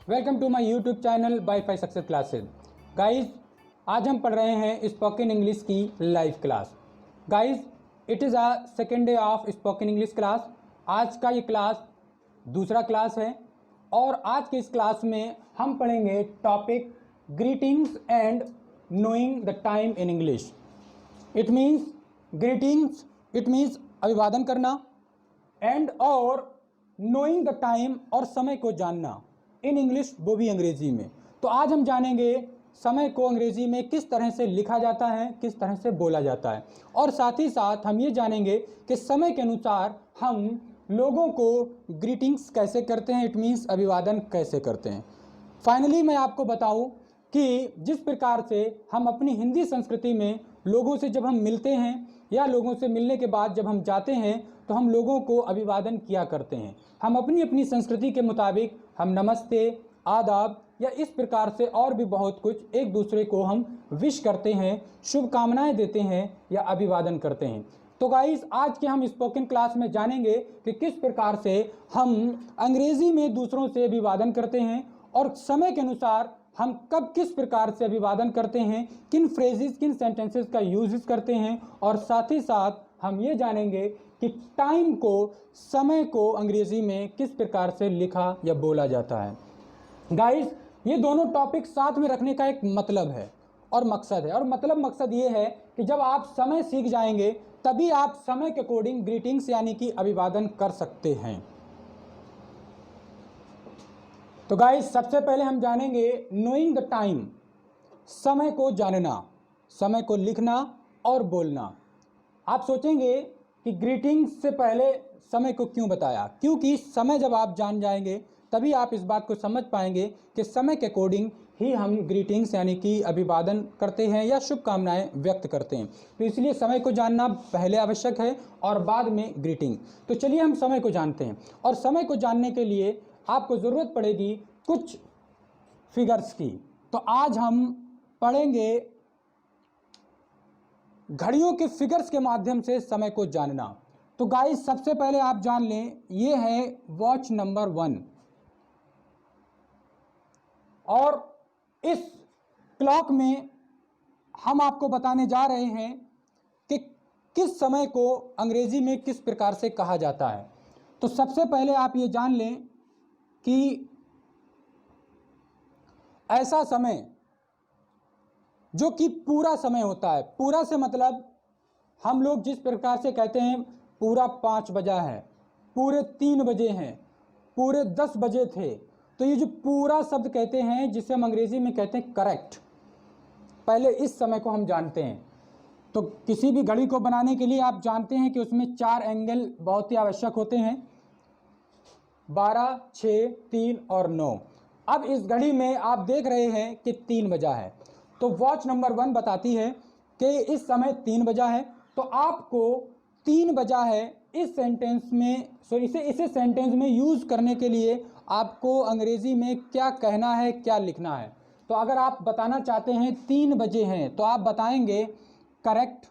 Welcome to my YouTube channel by phi success classes. Guys, आज हम पढ़ रहे हैं स्पोकन इंग्लिश की live class. Guys, it is a second day of spoken English class. आज का ये क्लास दूसरा क्लास है और आज के इस क्लास में हम पढ़ेंगे topic greetings and knowing the time in English. It means greetings, it means अभिवादन करना, एंड और नोइंग द टाइम और समय को जानना इन इंग्लिश, वो भी अंग्रेजी में। तो आज हम जानेंगे समय को अंग्रेजी में किस तरह से लिखा जाता है, किस तरह से बोला जाता है, और साथ ही साथ हम ये जानेंगे कि समय के अनुसार हम लोगों को ग्रीटिंग्स कैसे करते हैं, इट मीन्स अभिवादन कैसे करते हैं। फाइनली मैं आपको बताऊं कि जिस प्रकार से हम अपनी हिंदी संस्कृति में लोगों से जब हम मिलते हैं या लोगों से मिलने के बाद जब हम जाते हैं तो हम लोगों को अभिवादन किया करते हैं। हम अपनी अपनी संस्कृति के मुताबिक हम नमस्ते, आदाब या इस प्रकार से और भी बहुत कुछ एक दूसरे को हम विश करते हैं, शुभकामनाएं देते हैं या अभिवादन करते हैं। तो गाइस, आज के हम स्पोकन क्लास में जानेंगे कि किस प्रकार से हम अंग्रेजी में दूसरों से अभिवादन करते हैं और समय के अनुसार हम कब किस प्रकार से अभिवादन करते हैं, किन फ्रेजेस, किन सेंटेंसेस का यूज करते हैं, और साथ ही साथ हम ये जानेंगे कि टाइम को, समय को अंग्रेजी में किस प्रकार से लिखा या बोला जाता है। गाइस, ये दोनों टॉपिक साथ में रखने का एक मतलब है और मकसद है, और मकसद ये है कि जब आप समय सीख जाएंगे तभी आप समय के अकॉर्डिंग ग्रीटिंग्स यानी कि अभिवादन कर सकते हैं। तो गाइस, सबसे पहले हम जानेंगे नोइंग द टाइम, समय को जानना, समय को लिखना और बोलना। आप सोचेंगे कि ग्रीटिंग्स से पहले समय को क्यों बताया, क्योंकि समय जब आप जान जाएंगे तभी आप इस बात को समझ पाएंगे कि समय के अकॉर्डिंग ही हम ग्रीटिंग्स यानी कि अभिवादन करते हैं या शुभकामनाएं व्यक्त करते हैं। तो इसलिए समय को जानना पहले आवश्यक है और बाद में ग्रीटिंग। तो चलिए हम समय को जानते हैं, और समय को जानने के लिए आपको ज़रूरत पड़ेगी कुछ फिगर्स की। तो आज हम पढ़ेंगे घड़ियों के फिगर्स के माध्यम से समय को जानना। तो गाइस, सबसे पहले आप जान लें, ये है वॉच नंबर 1, और इस क्लॉक में हम आपको बताने जा रहे हैं कि किस समय को अंग्रेजी में किस प्रकार से कहा जाता है। तो सबसे पहले आप ये जान लें कि ऐसा समय जो कि पूरा समय होता है, पूरा से मतलब हम लोग जिस प्रकार से कहते हैं पूरा 5 बजा है, पूरे 3 बजे हैं, पूरे 10 बजे थे, तो ये जो पूरा शब्द कहते हैं जिसे हम अंग्रेजी में कहते हैं करेक्ट, पहले इस समय को हम जानते हैं। तो किसी भी घड़ी को बनाने के लिए आप जानते हैं कि उसमें 4 एंगल बहुत ही आवश्यक होते हैं, 12, 6, 3 और 9। अब इस घड़ी में आप देख रहे हैं कि 3 बजा है, तो वॉच नंबर 1 बताती है कि इस समय 3 बजा है। तो आपको 3 बजा है इस सेंटेंस में, इसे सेंटेंस में यूज़ करने के लिए आपको अंग्रेजी में क्या कहना है, क्या लिखना है। तो अगर आप बताना चाहते हैं 3 बजे हैं तो आप बताएंगे करेक्ट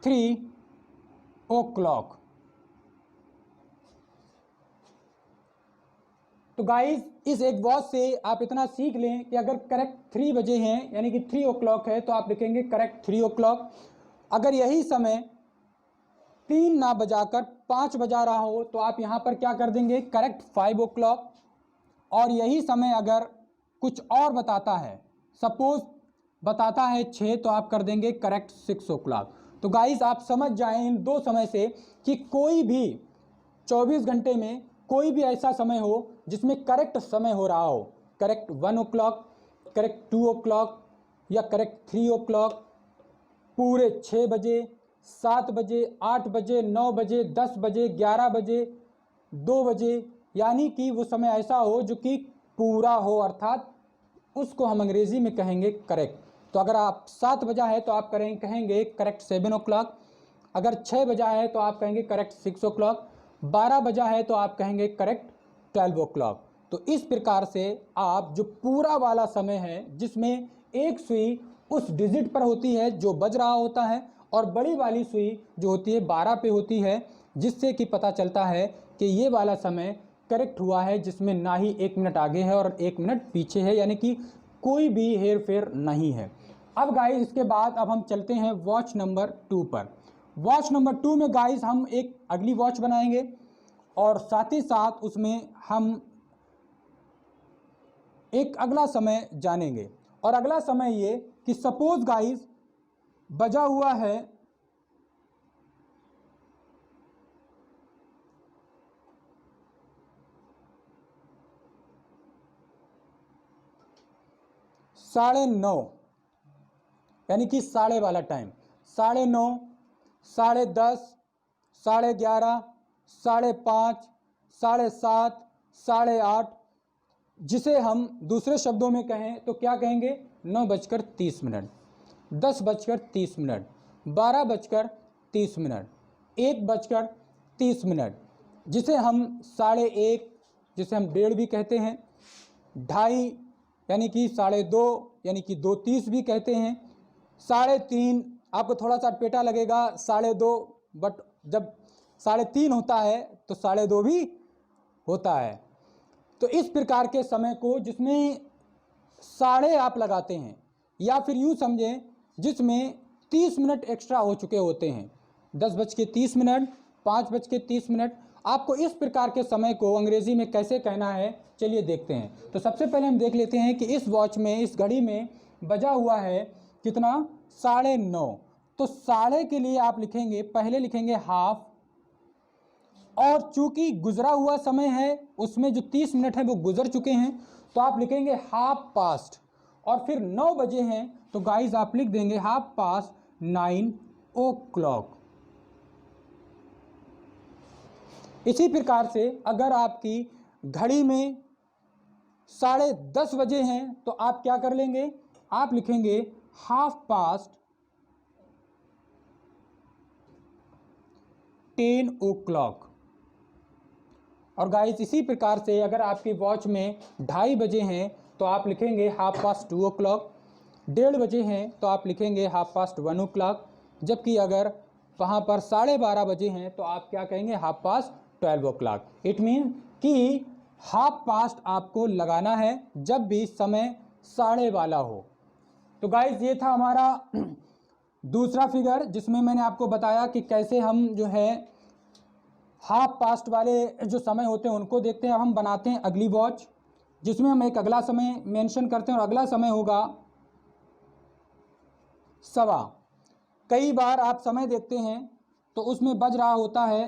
3 o'clock। तो गाइस, इस एक वॉच से आप इतना सीख लें कि अगर करेक्ट 3 बजे हैं यानी कि 3 o'clock है तो आप लिखेंगे करेक्ट 3 o'clock। अगर यही समय 3 ना बजाकर 5 बजा रहा हो तो आप यहाँ पर क्या कर देंगे, करेक्ट 5 o'clock। और यही समय अगर कुछ और बताता है, सपोज बताता है 6, तो आप कर देंगे करेक्ट 6 o'clock। तो गाइस, आप समझ जाएं इन दो समय से कि कोई भी 24 घंटे में कोई भी ऐसा समय हो जिसमें करेक्ट समय हो रहा हो, करेक्ट 1 o'clock, करेक्ट 2 o'clock या करेक्ट 3 o'clock, पूरे 6 बजे, 7 बजे, 8 बजे, 9 बजे, 10 बजे, 11 बजे, 2 बजे, यानी कि वो समय ऐसा हो जो कि पूरा हो, अर्थात उसको हम अंग्रेजी में कहेंगे करेक्ट। तो अगर आप 7 बजा है तो आप कहेंगे करेक्ट 7 o'clock। अगर 6 बजा है तो आप कहेंगे करेक्ट 6 o'clock। 12 बजा है तो आप कहेंगे करेक्ट 12 o'clock। तो इस प्रकार से आप जो पूरा वाला समय है जिसमें एक सुई उस डिजिट पर होती है जो बज रहा होता है और बड़ी वाली सुई जो होती है 12 पे होती है, जिससे कि पता चलता है कि ये वाला समय करेक्ट हुआ है, जिसमें ना ही 1 मिनट आगे है और 1 मिनट पीछे है, यानी कि कोई भी हेर फेर नहीं है। अब गाइस इसके बाद अब हम चलते हैं वॉच नंबर 2 पर। वॉच नंबर 2 में गाइस हम एक अगली वॉच बनाएंगे और साथ ही साथ उसमें हम एक अगला समय जानेंगे। और अगला समय ये कि सपोज गाइस बजा हुआ है 9:30, यानी कि साढ़े वाला टाइम, 9:30, 10:30, 11:30, 5:30, 7:30, 8:30, जिसे हम दूसरे शब्दों में कहें तो क्या कहेंगे, 9:30, 10:30, 12:30, 1:30, जिसे हम 1:30, जिसे हम 1:30 भी कहते हैं, 2:30 यानी कि 2:30 यानी कि 2:30 भी कहते हैं, 3:30 आपको थोड़ा सा पेटा लगेगा 2:30, बट जब 3:30 होता है तो 2:30 भी होता है। तो इस प्रकार के समय को जिसमें साढ़े आप लगाते हैं, या फिर यूँ समझें जिसमें 30 मिनट एक्स्ट्रा हो चुके होते हैं, 10:30, 5:30, आपको इस प्रकार के समय को अंग्रेजी में कैसे कहना है, चलिए देखते हैं। तो सबसे पहले हम देख लेते हैं कि इस वॉच में, इस घड़ी में बजा हुआ है कितना, 9:30। तो साढ़े के लिए आप लिखेंगे, पहले लिखेंगे हाफ, और चूंकि गुजरा हुआ समय है उसमें जो 30 मिनट है वो गुजर चुके हैं, तो आप लिखेंगे हाफ पास्ट। और फिर 9 बजे हैं तो गाइस आप लिख देंगे हाफ पास्ट 9 o'clock। इसी प्रकार से अगर आपकी घड़ी में 10:30 बजे हैं तो आप क्या कर लेंगे, आप लिखेंगे हाफ पास्ट 10 o'clock। और गाइस इसी प्रकार से अगर आपकी वॉच में 2:30 बजे हैं तो आप लिखेंगे हाफ पास्ट 2 o'clock, 1:30 बजे हैं तो आप लिखेंगे हाफ पास्ट 1 o'clock, जबकि अगर वहाँ पर 12:30 बजे हैं तो आप क्या कहेंगे, half past 12 o'clock। It mean कि हाफ पास्ट आपको लगाना है जब भी समय 12:30 वाला हो। तो गाइस ये था हमारा दूसरा फिगर, जिसमें मैंने आपको बताया कि कैसे हम जो है हाफ पास्ट वाले जो समय होते हैं उनको देखते हैं। अब हम बनाते हैं अगली वॉच, जिसमें हम एक अगला समय मेंशन करते हैं, और अगला समय होगा 1:15। कई बार आप समय देखते हैं तो उसमें बज रहा होता है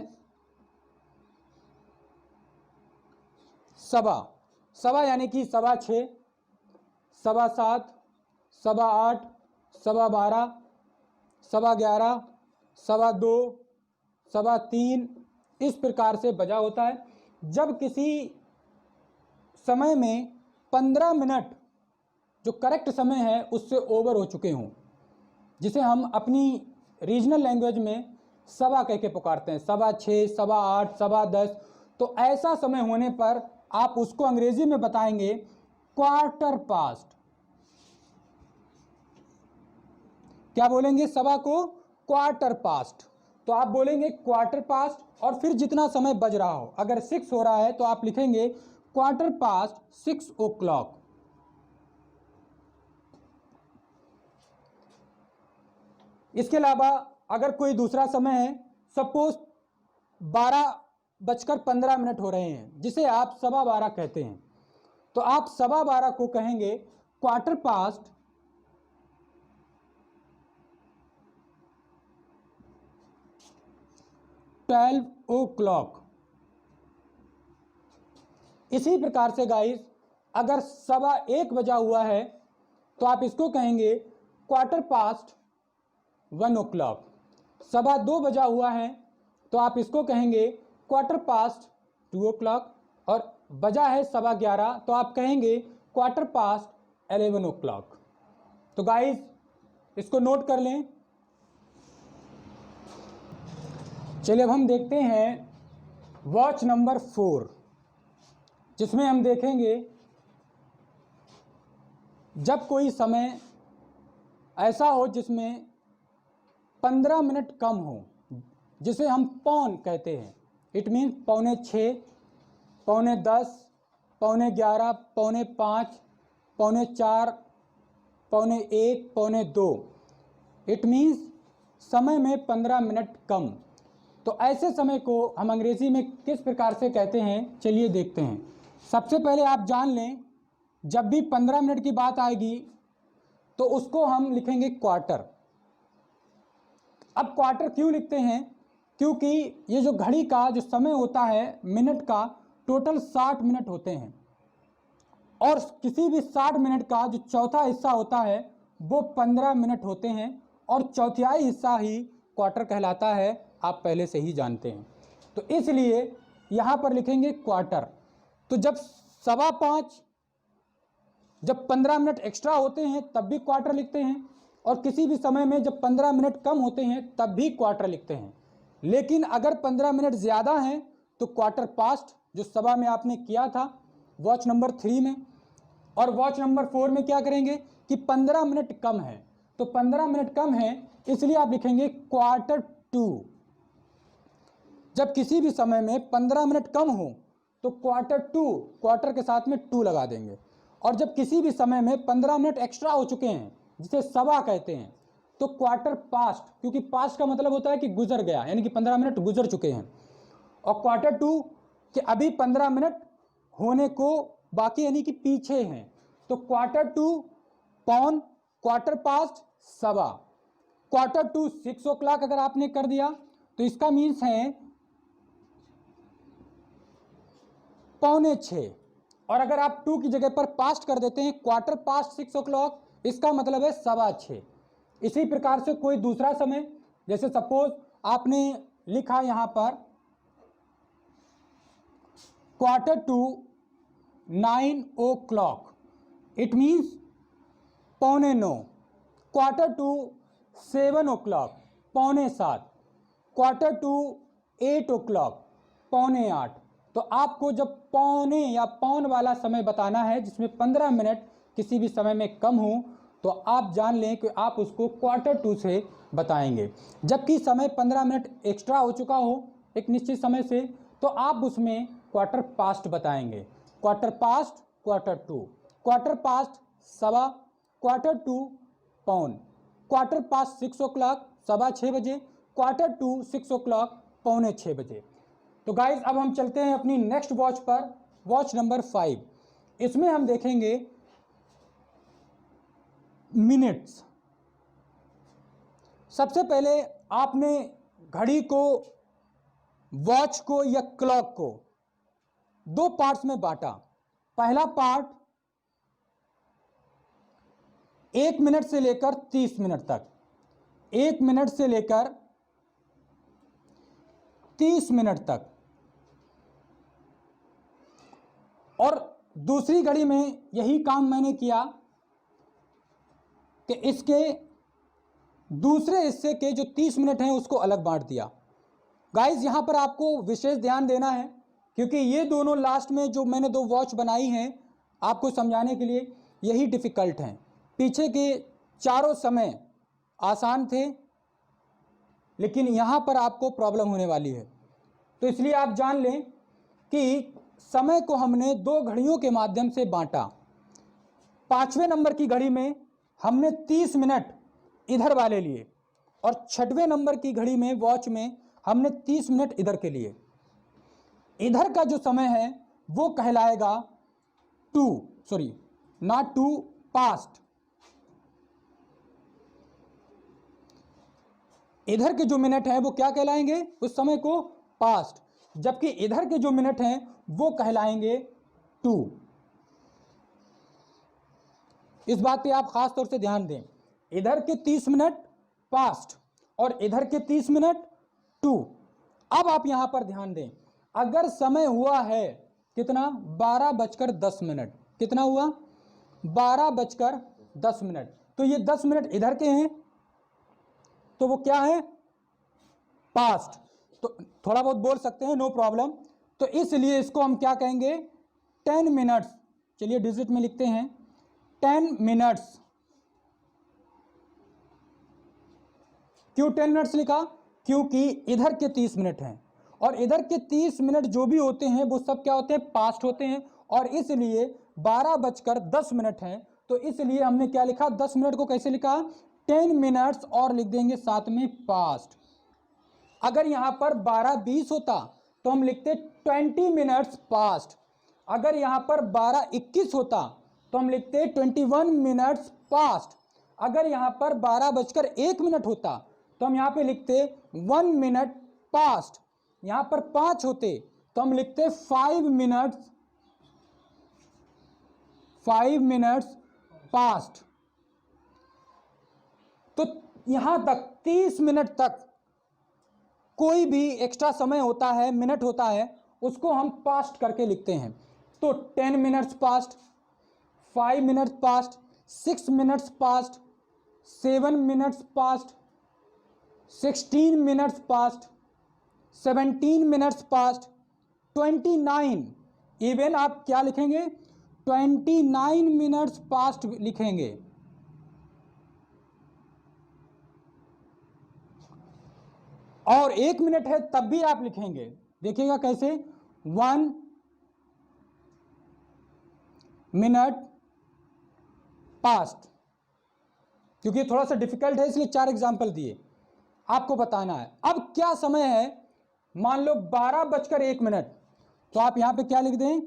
1:15 यानी कि 6:15, 7:15, 8:15, 12:15, 11:15, 2:15, 3:15, इस प्रकार से बजा होता है। जब किसी समय में 15 मिनट जो करेक्ट समय है उससे ओवर हो चुके हों, जिसे हम अपनी रीजनल लैंग्वेज में सवा कह के पुकारते हैं, 6:15, 8:15, 10:15, तो ऐसा समय होने पर आप उसको अंग्रेजी में बताएंगे क्वार्टर पास्ट। क्या बोलेंगे, सवा को क्वार्टर पास्ट। तो आप बोलेंगे क्वार्टर पास्ट, और फिर जितना समय बज रहा हो, अगर 6 हो रहा है तो आप लिखेंगे क्वार्टर पास्ट 6 o'clock। इसके अलावा अगर कोई दूसरा समय है, सपोज 12:15 हो रहे हैं, जिसे आप 12:15 कहते हैं, तो आप 12:15 को कहेंगे क्वार्टर पास्ट 12 o'clock। इसी प्रकार से गाइस अगर 1:15 बजा हुआ है तो आप इसको कहेंगे क्वार्टर पास्ट 1 o'clock। 2:15 बजा हुआ है तो आप इसको कहेंगे क्वार्टर पास्ट 2 o'clock, और बजा है 11:15 तो आप कहेंगे क्वार्टर पास्ट 11 o'clock। तो गाइस इसको नोट कर लें। चलिए अब हम देखते हैं वॉच नंबर 4, जिसमें हम देखेंगे जब कोई समय ऐसा हो जिसमें 15 मिनट कम हो, जिसे हम पौन कहते हैं, इट मीन्स 6:45, 10:15, 11:15, 5:45, 4:45, 1:45, 1:45। इट मीन्स समय में 15 मिनट कम। तो ऐसे समय को हम अंग्रेजी में किस प्रकार से कहते हैं, चलिए देखते हैं। सबसे पहले आप जान लें, जब भी 15 मिनट की बात आएगी तो उसको हम लिखेंगे क्वार्टर। अब क्वार्टर क्यों लिखते हैं, क्योंकि ये जो घड़ी का जो समय होता है मिनट का, टोटल 60 मिनट होते हैं और किसी भी 60 मिनट का जो चौथा हिस्सा होता है वो 15 मिनट होते हैं और चौथाई हिस्सा ही क्वार्टर कहलाता है, आप पहले से ही जानते हैं। तो इसलिए यहाँ पर लिखेंगे क्वार्टर। तो जब 5:15, जब 15 मिनट एक्स्ट्रा होते हैं तब भी क्वार्टर लिखते हैं, और किसी भी समय में जब 15 मिनट कम होते हैं तब भी क्वार्टर लिखते हैं। लेकिन अगर 15 मिनट ज़्यादा हैं तो क्वार्टर पास्ट, जो सभा में आपने किया था वॉच नंबर 3 में, और वॉच नंबर 4 में क्या करेंगे कि 15 मिनट कम है, तो 15 मिनट कम है इसलिए आप लिखेंगे Q2। जब किसी भी समय में 15 मिनट कम हो तो Q2, क्वार्टर के साथ में 2 लगा देंगे। और जब किसी भी समय में 15 मिनट एक्स्ट्रा हो चुके हैं, जिसे सवा कहते हैं, तो क्वार्टर पास्ट, क्योंकि पास्ट का मतलब होता है कि गुजर गया, यानी कि 15 मिनट गुजर चुके हैं। और Q2 कि अभी 15 मिनट होने को बाकी, यानी कि पीछे हैं, तो Q2 पौन, क्वार्टर पास्ट सवा। Q2 6 o'clock अगर आपने कर दिया तो इसका मीन्स है 5:45, और अगर आप 2 की जगह पर पास्ट कर देते हैं क्वार्टर पास्ट 6 o'clock, इसका मतलब है 6:15। इसी प्रकार से कोई दूसरा समय, जैसे सपोज आपने लिखा यहां पर Q2 9 o'clock, it means 8:45। Q2 7 o'clock, 6:45। Q2 8 o'clock, 7:45। तो आपको जब पौने या पौन वाला समय बताना है जिसमें 15 मिनट किसी भी समय में कम हो, तो आप जान लें कि आप उसको Q2 से बताएंगे। जबकि समय 15 मिनट एक्स्ट्रा हो चुका हो एक निश्चित समय से, तो आप उसमें क्वार्टर पास्ट बताएंगे। Quarter past Q2, quarter past सवा, Q2 पौन, क्वार्टर पास्ट 6 o'clock 6:15 बजे, Q2 6 o'clock 5:45 बजे। तो गाइज अब हम चलते हैं अपनी नेक्स्ट वॉच पर, वॉच नंबर 5। इसमें हम देखेंगे मिनट्स। सबसे पहले आपने घड़ी को, वॉच को या क्लॉक को 2 पार्ट्स में बांटा। पहला पार्ट 1 मिनट से लेकर 30 मिनट तक, 1 मिनट से लेकर 30 मिनट तक, और दूसरी घड़ी में यही काम मैंने किया कि इसके दूसरे हिस्से के जो 30 मिनट हैं उसको अलग बांट दिया। गाइस यहां पर आपको विशेष ध्यान देना है, क्योंकि ये दोनों लास्ट में जो मैंने 2 वॉच बनाई हैं आपको समझाने के लिए, यही डिफ़िकल्ट हैं। पीछे के चारों समय आसान थे, लेकिन यहाँ पर आपको प्रॉब्लम होने वाली है। तो इसलिए आप जान लें कि समय को हमने 2 घड़ियों के माध्यम से बांटा। 5वें नंबर की घड़ी में हमने 30 मिनट इधर वाले लिए, और 6वें नंबर की घड़ी में, वॉच में, हमने 30 मिनट इधर के लिए। इधर का जो समय है वो कहलाएगा पास्ट। इधर के जो मिनट हैं वो क्या कहलाएंगे, उस समय को पास्ट, जबकि इधर के जो मिनट हैं वो कहलाएंगे टू। इस बात पे आप खास तौर से ध्यान दें, इधर के 30 मिनट पास्ट और इधर के 30 मिनट टू। अब आप यहां पर ध्यान दें, अगर समय हुआ है कितना, 12:10, कितना हुआ, 12:10, तो ये 10 मिनट इधर के हैं तो वो क्या है, पास्ट। तो थोड़ा बहुत बोल सकते हैं, नो प्रॉब्लम। तो इसलिए इसको हम क्या कहेंगे, 10 मिनट्स। चलिए डिजिट में लिखते हैं, 10 मिनट्स। क्यों 10 मिनट्स लिखा, क्योंकि इधर के 30 मिनट हैं और इधर के 30 मिनट जो भी होते हैं वो सब क्या होते हैं, पास्ट होते हैं। और इसलिए 12:10 हैं, तो इसलिए हमने क्या लिखा, 10 मिनट को कैसे लिखा, 10 मिनट्स और लिख देंगे साथ में पास्ट। अगर यहाँ पर 12:20 होता तो हम लिखते 20 मिनट्स पास्ट। अगर यहाँ पर 12:21 होता तो हम लिखते 21 मिनट्स पास्ट। अगर यहाँ पर 12:01 होता तो हम यहाँ पे लिखते 1 मिनट पास्ट। यहाँ पर 5 होते तो हम लिखते 5 मिनट्स पास्ट। तो यहाँ तक 30 मिनट तक कोई भी एक्स्ट्रा समय होता है, मिनट होता है, उसको हम पास्ट करके लिखते हैं। तो 10 minutes past, 5 minutes past, 6 minutes past, 7 minutes past, 16 minutes past, 17 minutes past, 29। Even आप क्या लिखेंगे, 29 मिनट्स पास्ट लिखेंगे। और 1 मिनट है तब भी आप लिखेंगे, देखिएगा कैसे, 1 मिनट पास्ट। क्योंकि थोड़ा सा डिफिकल्ट है इसलिए 4 एग्जाम्पल दिए, आपको बताना है। अब क्या समय है, मान लो 12:01, तो आप यहां पे क्या लिख दें,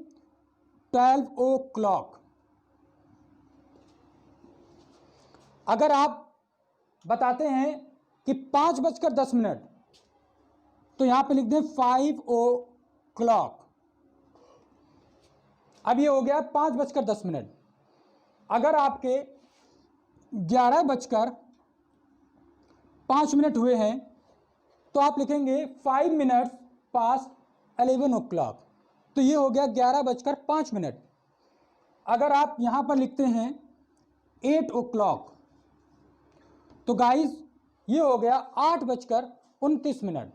12 o'clock। अगर आप बताते हैं कि 5:10, तो यहां पे लिख दें 5 o'clock। अब ये हो गया 5:10। अगर आपके 11:05 हुए हैं तो आप लिखेंगे 5 मिनट्स पास्ट 11 o'clock। तो ये हो गया 11:05। अगर आप यहां पर लिखते हैं 8 o'clock, तो गाइस ये हो गया 8:29।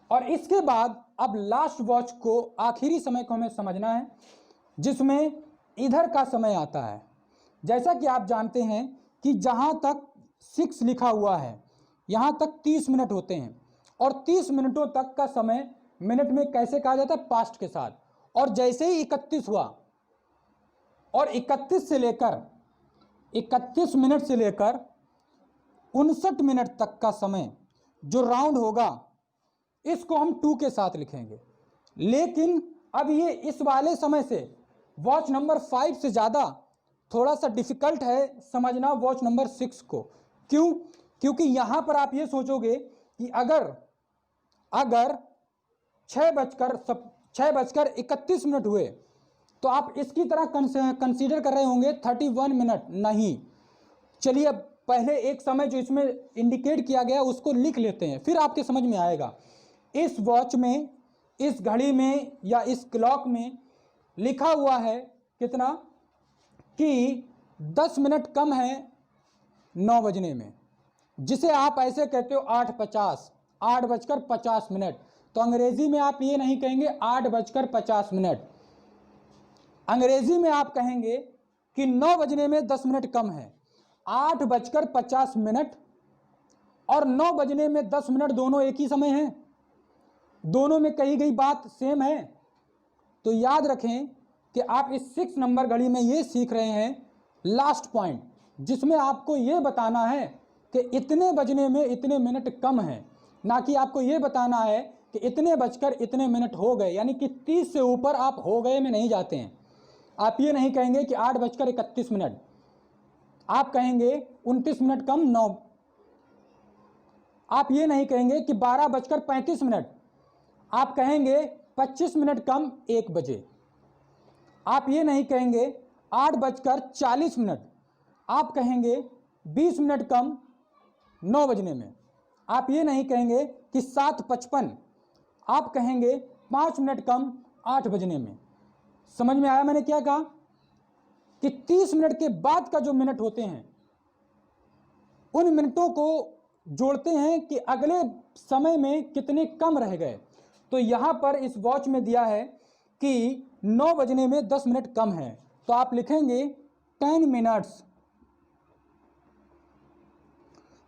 और इसके बाद अब लास्ट वॉच को, आखिरी समय को हमें समझना है, जिसमें इधर का समय आता है। जैसा कि आप जानते हैं कि जहां तक 6 लिखा हुआ है यहां तक 30 मिनट होते हैं, और 30 मिनटों तक का समय मिनट में कैसे कहा जाता है, पास्ट के साथ। और जैसे ही 31 हुआ, और 31 मिनट से लेकर 59 मिनट तक का समय जो राउंड होगा, इसको हम 2 के साथ लिखेंगे। लेकिन अब ये इस वाले समय से वॉच नंबर 5 से ज़्यादा थोड़ा सा डिफिकल्ट है समझना वॉच नंबर 6 को। क्यों? क्योंकि यहाँ पर आप ये सोचोगे कि अगर 6:31 हुए तो आप इसकी तरह कंसीडर कर रहे होंगे 31 मिनट। नहीं, चलिए अब पहले एक समय जो इसमें इंडिकेट किया गया उसको लिख लेते हैं, फिर आपके समझ में आएगा। इस वॉच में, इस घड़ी में या इस क्लॉक में लिखा हुआ है कितना, कि 10 मिनट कम है 9 बजने में, जिसे आप ऐसे कहते हो 8:50, 8:50। तो अंग्रेजी में आप ये नहीं कहेंगे 8:50। अंग्रेजी में आप कहेंगे कि 9 बजने में 10 मिनट कम है। 8:50 और 9 बजने में 10 मिनट दोनों एक ही समय है, दोनों में कही गई बात सेम है। तो याद रखें कि आप इस 6 नंबर घड़ी में ये सीख रहे हैं लास्ट पॉइंट, जिसमें आपको ये बताना है कि इतने बजने में इतने मिनट कम हैं, ना कि आपको ये बताना है कि इतने बजकर इतने मिनट हो गए, यानी कि 30 से ऊपर आप हो गए में नहीं जाते हैं। आप ये नहीं कहेंगे कि 8:31, आप कहेंगे 29 मिनट कम 9। आप ये नहीं कहेंगे कि 12:35, आप कहेंगे 25 मिनट कम 1 बजे। आप ये नहीं कहेंगे 8:40, आप कहेंगे 20 मिनट कम 9 बजने में। आप ये नहीं कहेंगे कि 7:55, आप कहेंगे 5 मिनट कम 8 बजने में। समझ में आया मैंने क्या कहा? कि 30 मिनट के बाद का जो मिनट होते हैं उन मिनटों को जोड़ते हैं कि अगले समय में कितने कम रह गए। तो यहाँ पर इस वॉच में दिया है कि 9 बजने में 10 मिनट कम है, तो आप लिखेंगे 10 मिनट्स।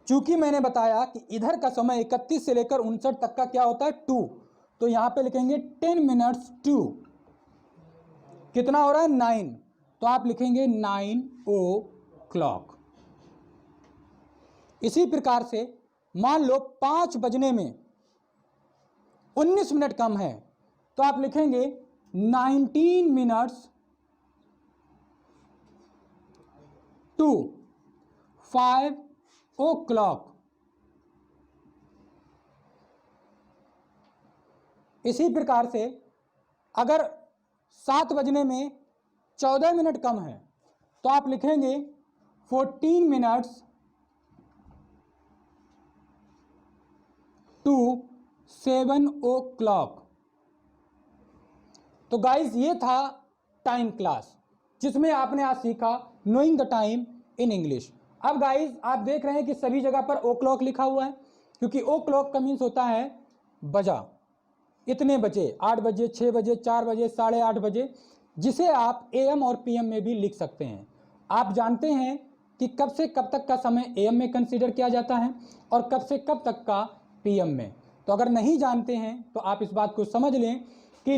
चूंकि मैंने बताया कि इधर का समय 31 से लेकर 59 तक का क्या होता है 2, तो यहां पे लिखेंगे 10 मिनट्स टू कितना हो रहा है 9, तो आप लिखेंगे 9 o'clock। इसी प्रकार से मान लो 5 बजने में 19 मिनट कम है, तो आप लिखेंगे 19 मिनट्स टू 5 o'clock। इसी प्रकार से अगर 7 बजने में 14 मिनट कम है, तो आप लिखेंगे 14 मिनट्स टू 7 o'clock। तो गाइज ये था टाइम क्लास, जिसमें आपने आज सीखा knowing the time in English. अब गाइज आप देख रहे हैं कि सभी जगह पर ओ क्लॉक लिखा हुआ है, क्योंकि ओ क्लॉक का मीन्स होता है बजा, इतने बजे, 8 बजे, 6 बजे, 4 बजे, 8:30 बजे, जिसे आप एएम और पीएम में भी लिख सकते हैं। आप जानते हैं कि कब से कब तक का समय एएम में कंसीडर किया जाता है और कब से कब तक का पीएम में। तो अगर नहीं जानते हैं तो आप इस बात को समझ लें कि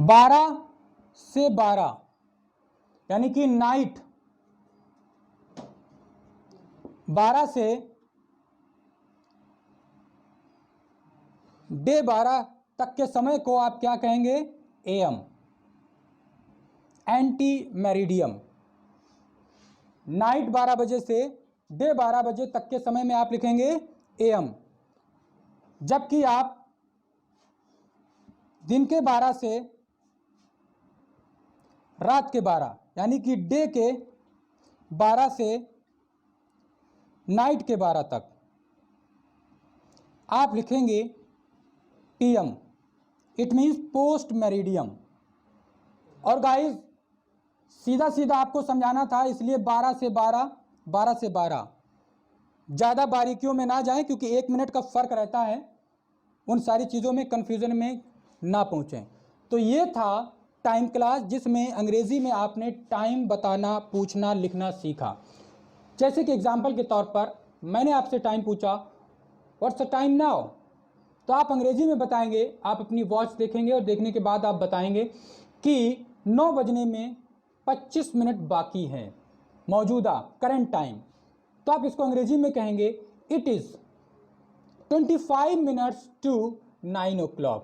12 से 12 यानी कि नाइट 12 से डे 12 तक के समय को आप क्या कहेंगे एएम, एंटी मेरिडियम। नाइट 12 बजे से डे 12 बजे तक के समय में आप लिखेंगे एएम, जबकि आप दिन के 12 से रात के 12 यानी कि डे के 12 से नाइट के 12 तक आप लिखेंगे PM, it means post meridiem. और गाइस सीधा सीधा आपको समझाना था, इसलिए 12 से 12, 12 से 12, ज़्यादा बारीकियों में ना जाएं, क्योंकि 1 मिनट का फ़र्क रहता है, उन सारी चीज़ों में कन्फ्यूज़न में ना पहुँचें। तो ये था टाइम क्लास, जिसमें अंग्रेज़ी में आपने टाइम बताना, पूछना, लिखना सीखा। जैसे कि एग्जाम्पल के तौर पर मैंने आपसे टाइम पूछा, व्हाट्स द टाइम नाउ, तो आप अंग्रेज़ी में बताएंगे, आप अपनी वॉच देखेंगे और देखने के बाद आप बताएंगे कि 9 बजने में 25 मिनट बाकी हैं, मौजूदा करंट टाइम। तो आप इसको अंग्रेज़ी में कहेंगे it is 25 minutes to 9 o'clock,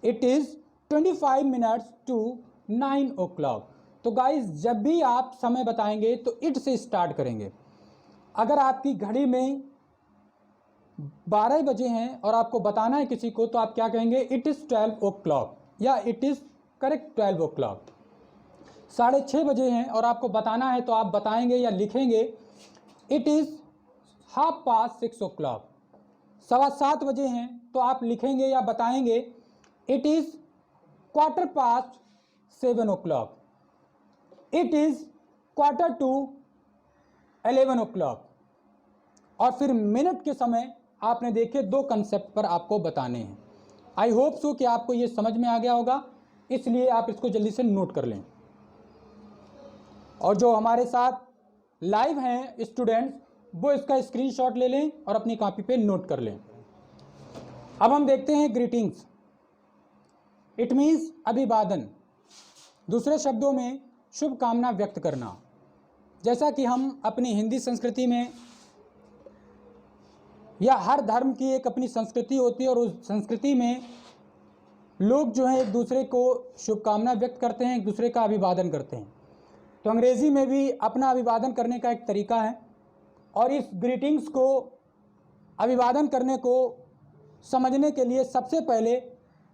it is 25 minutes to 9 o'clock। तो गाइज जब भी आप समय बताएंगे तो इट से स्टार्ट करेंगे। अगर आपकी घड़ी में 12 बजे हैं और आपको बताना है किसी को, तो आप क्या कहेंगे इट इज़ 12 o'clock या इट इज़ करेक्ट 12 o'clock। 6:30 बजे हैं और आपको बताना है तो आप बताएंगे या लिखेंगे इट इज़ 6:30 o'clock। 7:15 बजे हैं तो आप लिखेंगे या बताएंगे it is 7:15 o'clock, it is 11 o'clock। और फिर मिनट के समय आपने देखे 2 कंसेप्ट पर आपको बताने हैं। आई होप सो कि आपको ये समझ में आ गया होगा, इसलिए आप इसको जल्दी से नोट कर लें। और जो हमारे साथ लाइव हैं स्टूडेंट्स, वो इसका स्क्रीनशॉट ले लें और अपनी कॉपी पे नोट कर लें। अब हम देखते हैं ग्रीटिंग्स। इट मीन्स अभिवादन, दूसरे शब्दों में शुभकामना व्यक्त करना। जैसा कि हम अपनी हिंदी संस्कृति में, या हर धर्म की एक अपनी संस्कृति होती है और उस संस्कृति में लोग जो है एक दूसरे को शुभकामना व्यक्त करते हैं, एक दूसरे का अभिवादन करते हैं। तो अंग्रेज़ी में भी अपना अभिवादन करने का एक तरीका है, और इस ग्रीटिंग्स को, अभिवादन करने को समझने के लिए सबसे पहले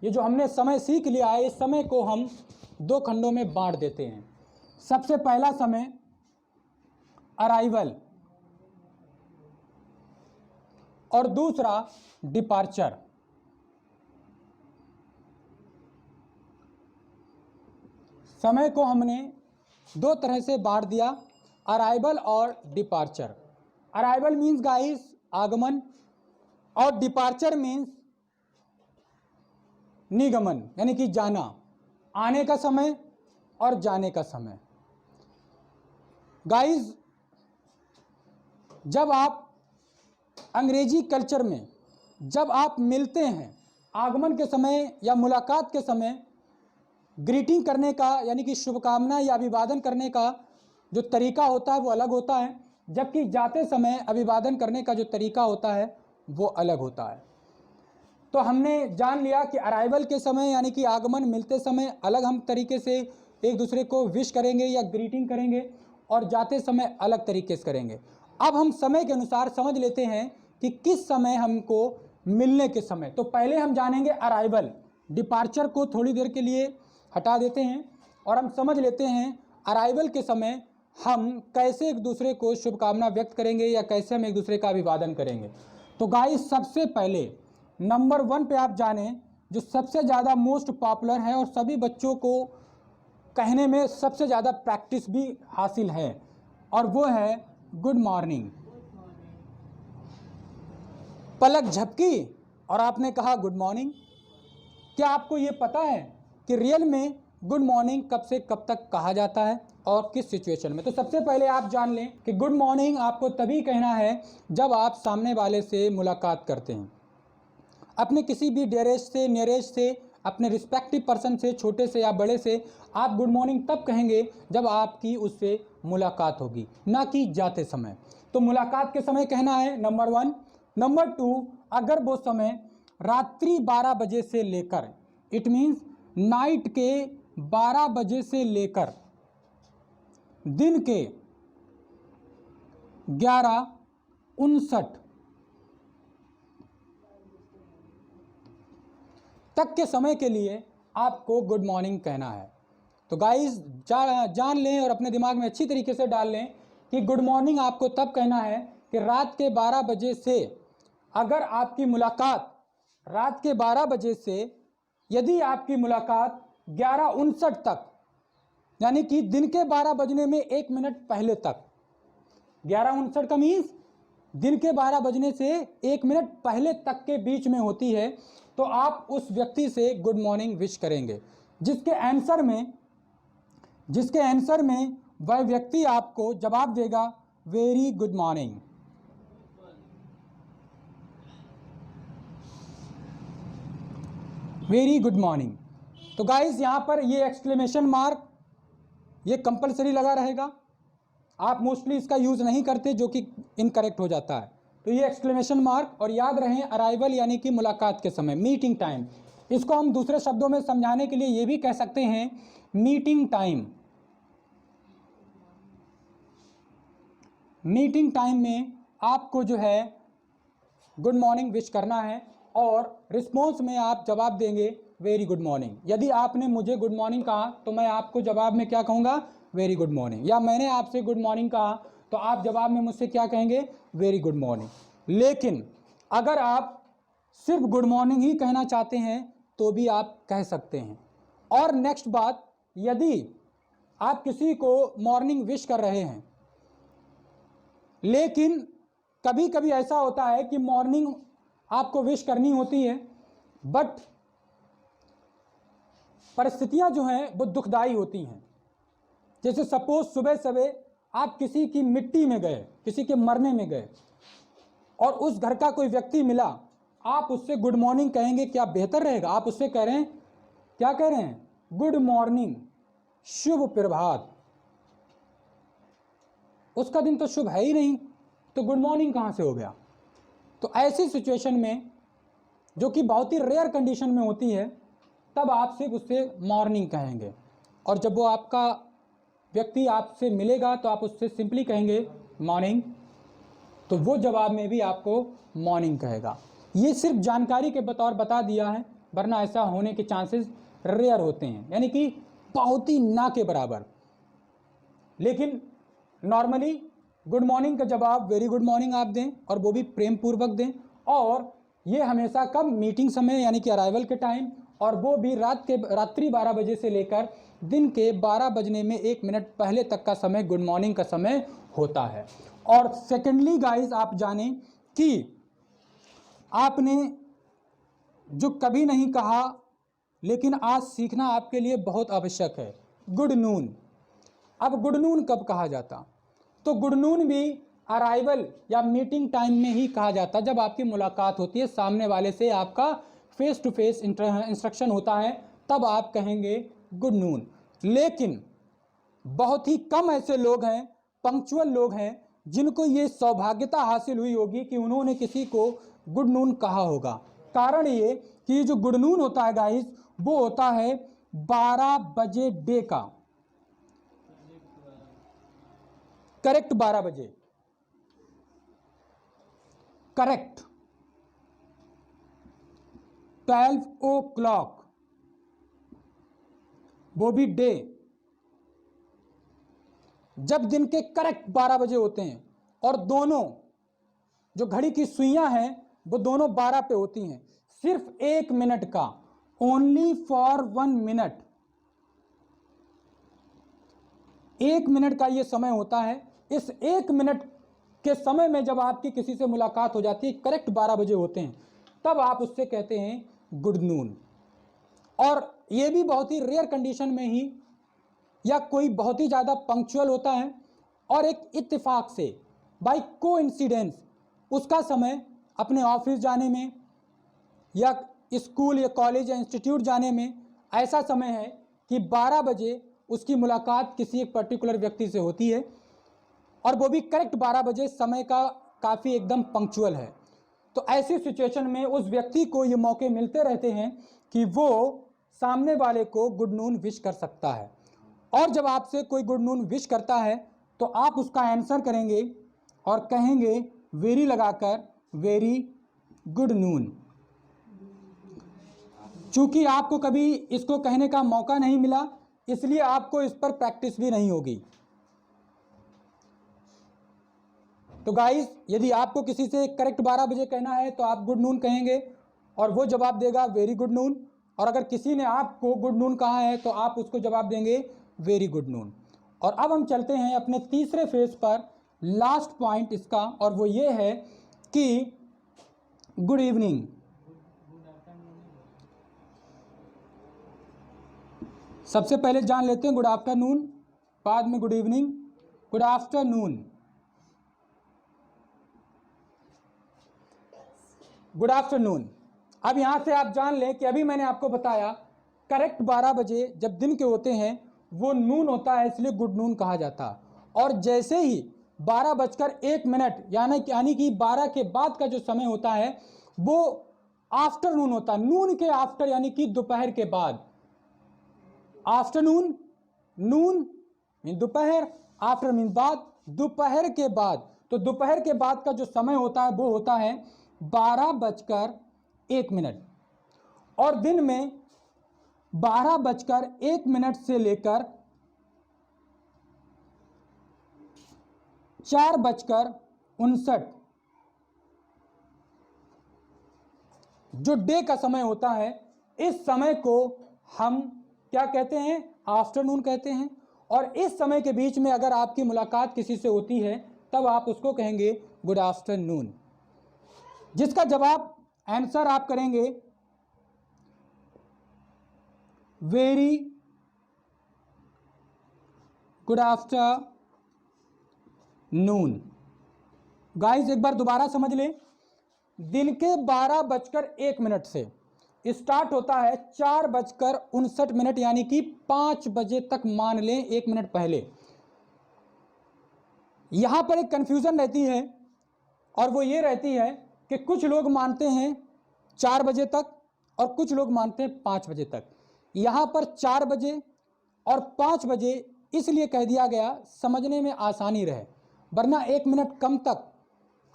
ये जो हमने समय सीख लिया है, इस समय को हम 2 खंडों में बांट देते हैं। सबसे पहला समय अराइवल और दूसरा डिपार्चर। समय को हमने 2 तरह से बांट दिया, अराइवल और डिपार्चर। अराइवल मीन्स गाइस आगमन, और डिपार्चर मीन्स निगमन, यानी कि जाना, आने का समय और जाने का समय। गाइस, जब आप अंग्रेजी कल्चर में जब आप मिलते हैं, आगमन के समय या मुलाकात के समय ग्रीटिंग करने का यानी कि शुभकामना या अभिवादन करने का जो तरीका होता है वो अलग होता है, जबकि जाते समय अभिवादन करने का जो तरीका होता है वो अलग होता है। तो हमने जान लिया कि अराइवल के समय यानी कि आगमन मिलते समय अलग हम तरीके से एक दूसरे को विश करेंगे या ग्रीटिंग करेंगे, और जाते समय अलग तरीके से करेंगे। अब हम समय के अनुसार समझ लेते हैं कि किस समय हमको मिलने के समय। तो पहले हम जानेंगे अराइवल, डिपार्चर को थोड़ी देर के लिए हटा देते हैं और हम समझ लेते हैं अराइवल के समय हम कैसे एक दूसरे को शुभकामना व्यक्त करेंगे या कैसे हम एक दूसरे का अभिवादन करेंगे। तो गाइस, सबसे पहले नंबर 1 पे आप जाने जो सबसे ज़्यादा मोस्ट पॉपुलर है और सभी बच्चों को कहने में सबसे ज़्यादा प्रैक्टिस भी हासिल है, और वो है गुड मॉर्निंग। पलक झपकी और आपने कहा गुड मॉर्निंग। क्या आपको ये पता है कि रियल में गुड मॉर्निंग कब से कब तक कहा जाता है और किस सिचुएशन में? तो सबसे पहले आप जान लें कि गुड मॉर्निंग आपको तभी कहना है जब आप सामने वाले से मुलाकात करते हैं। अपने किसी भी डियरेस्ट से, नियरेस्ट से, अपने रिस्पेक्टिव पर्सन से, छोटे से या बड़े से, आप गुड मॉर्निंग तब कहेंगे जब आपकी उससे मुलाकात होगी, ना कि जाते समय। तो मुलाकात के समय कहना है, नंबर 1। नंबर 2, अगर वो समय रात्रि 12 बजे से लेकर, इट मीन्स नाइट के 12 बजे से लेकर दिन के 11:59 तक के समय के लिए आपको गुड मॉर्निंग कहना है। तो गाइस, जान लें और अपने दिमाग में अच्छी तरीके से डाल लें कि गुड मॉर्निंग आपको तब कहना है कि रात के 12 बजे से, अगर आपकी मुलाकात रात के 12 बजे से, यदि आपकी मुलाकात 11:59 तक, यानी कि दिन के 12 बजने में 1 मिनट पहले तक, 11:59 का मीन्स दिन के 12 बजने से 1 मिनट पहले तक के बीच में होती है, तो आप उस व्यक्ति से गुड मॉर्निंग विश करेंगे, जिसके आंसर में वह व्यक्ति आपको जवाब देगा very good morning. Very good morning. तो गाइस, यहाँ पर ये एक्सक्लेमेशन मार्क ये कंपलसरी लगा रहेगा। आप मोस्टली इसका यूज़ नहीं करते, जो कि इनकरेक्ट हो जाता है। तो ये एक्सक्लेमेशन मार्क, और याद रहे अराइवल यानी कि मुलाकात के समय, मीटिंग टाइम। इसको हम दूसरे शब्दों में समझाने के लिए ये भी कह सकते हैं मीटिंग टाइम। मीटिंग टाइम में आपको जो है गुड मॉर्निंग विश करना है, और रिस्पॉन्स में आप जवाब देंगे वेरी गुड मॉर्निंग। यदि आपने मुझे गुड मॉर्निंग कहा तो मैं आपको जवाब में क्या कहूँगा, वेरी गुड मॉर्निंग। या मैंने आपसे गुड मॉर्निंग कहा तो आप जवाब में मुझसे क्या कहेंगे, वेरी गुड मॉर्निंग। लेकिन अगर आप सिर्फ गुड मॉर्निंग ही कहना चाहते हैं तो भी आप कह सकते हैं। और नेक्स्ट बात, यदि आप किसी को मॉर्निंग विश कर रहे हैं, लेकिन कभी कभी ऐसा होता है कि मॉर्निंग आपको विश करनी होती है, बट परिस्थितियां जो हैं वो दुखदाई होती हैं। जैसे सपोज सुबह सुबह आप किसी की मिट्टी में गए, किसी के मरने में गए, और उस घर का कोई व्यक्ति मिला, आप उससे गुड मॉर्निंग कहेंगे, क्या बेहतर रहेगा? आप उससे कह रहे हैं, क्या कह रहे हैं, गुड मॉर्निंग, शुभ प्रभात। उसका दिन तो शुभ है ही नहीं, तो गुड मॉर्निंग कहाँ से हो गया? तो ऐसी सिचुएशन में, जो कि बहुत ही रेयर कंडीशन में होती है, तब आप सिर्फ उससे मॉर्निंग कहेंगे। और जब वो आपका व्यक्ति आपसे मिलेगा तो आप उससे सिंपली कहेंगे मॉर्निंग, तो वो जवाब में भी आपको मॉर्निंग कहेगा। ये सिर्फ जानकारी के बतौर बता दिया है, वरना ऐसा होने के चांसेस रेयर होते हैं, यानी कि बहुत ही ना के बराबर। लेकिन नॉर्मली गुड मॉर्निंग का जवाब वेरी गुड मॉर्निंग आप दें, और वो भी प्रेम पूर्वक दें। और ये हमेशा कब, मीटिंग समय यानी कि अराइवल के टाइम, और वो भी रात्रि 12 बजे से लेकर दिन के 12 बजने में 1 मिनट पहले तक का समय गुड मॉर्निंग का समय होता है। और सेकेंडली गाइस, आप जानें कि आपने जो कभी नहीं कहा लेकिन आज सीखना आपके लिए बहुत आवश्यक है, गुड नून। अब गुड नून कब कहा जाता? तो गुड नून भी अराइवल या मीटिंग टाइम में ही कहा जाता, जब आपकी मुलाकात होती है सामने वाले से, आपका फेस टू फेस इंस्ट्रक्शन होता है, तब आप कहेंगे गुड नून। लेकिन बहुत ही कम ऐसे लोग हैं, पंक्चुअल लोग हैं, जिनको ये सौभाग्यता हासिल हुई होगी कि उन्होंने किसी को गुड नून कहा होगा। कारण ये कि जो गुड नून होता है गाइस, वो होता है 12 बजे डे का, करेक्ट 12 बजे, करेक्ट 12 o'clock, वो भी डे, जब दिन के करेक्ट 12 बजे होते हैं और दोनों जो घड़ी की सुइयां हैं वो दोनों 12 पे होती हैं। सिर्फ 1 मिनट का, ओनली फॉर 1 मिनट, 1 मिनट का ये समय होता है। इस 1 मिनट के समय में जब आपकी किसी से मुलाकात हो जाती है, करेक्ट 12 बजे होते हैं, तब आप उससे कहते हैं गुड नून। और ये भी बहुत ही रेयर कंडीशन में ही, या कोई बहुत ही ज़्यादा पंक्चुअल होता है और एक इत्तेफाक से, बाई कोइंसिडेंस, उसका समय अपने ऑफिस जाने में या स्कूल या कॉलेज या इंस्टीट्यूट जाने में ऐसा समय है कि 12 बजे उसकी मुलाकात किसी एक पर्टिकुलर व्यक्ति से होती है, और वो भी करेक्ट 12 बजे, समय का काफ़ी एकदम पंक्चुअल है। तो ऐसी सिचुएशन में उस व्यक्ति को ये मौके मिलते रहते हैं कि वो सामने वाले को गुड नून विश कर सकता है। और जब आपसे कोई गुड नून विश करता है तो आप उसका आंसर करेंगे और कहेंगे वेरी लगाकर, वेरी गुड नून। चूंकि आपको कभी इसको कहने का मौका नहीं मिला, इसलिए आपको इस पर प्रैक्टिस भी नहीं होगी। तो गाइस, यदि आपको किसी से करेक्ट 12 बजे कहना है तो आप गुड नून कहेंगे और वो जवाब देगा वेरी गुड नून। और अगर किसी ने आपको गुड नून कहा है तो आप उसको जवाब देंगे वेरी गुड नून। और अब हम चलते हैं अपने तीसरे फेज पर, लास्ट पॉइंट इसका, और वो ये है कि गुड इवनिंग। सबसे पहले जान लेते हैं गुड आफ्टरनून, बाद में good evening. Good afternoon, good afternoon. अब यहां से आप जान लें कि अभी मैंने आपको बताया करेक्ट 12 बजे जब दिन के होते हैं वो नून होता है, इसलिए गुड नून कहा जाता। और जैसे ही 12:01 यानी कि 12 के बाद का जो समय होता है वो आफ्टरनून होता है। नून के आफ्टर यानी कि दोपहर के बाद। आफ्टरनून, नून मीन दोपहर, आफ्टर मीन बाद, दोपहर के बाद। तो दोपहर के बाद का जो समय होता है वो होता है 12:01। और दिन में 12:01 से लेकर 4:59 जो डे का समय होता है, इस समय को हम क्या कहते हैं? आफ्टरनून कहते हैं। और इस समय के बीच में अगर आपकी मुलाकात किसी से होती है तब आप उसको कहेंगे गुड आफ्टरनून, जिसका जवाब आंसर आप करेंगे वेरी गुड आफ्टरनून। गाइस, एक बार दोबारा समझ लें, दिन के 12:01 से स्टार्ट होता है 4:59 यानी कि 5 बजे तक, मान लें 1 मिनट पहले। यहां पर एक कंफ्यूजन रहती है और वो ये रहती है कि कुछ लोग मानते हैं 4 बजे तक और कुछ लोग मानते हैं 5 बजे तक। यहाँ पर 4 बजे और 5 बजे इसलिए कह दिया गया समझने में आसानी रहे, वरना 1 मिनट कम तक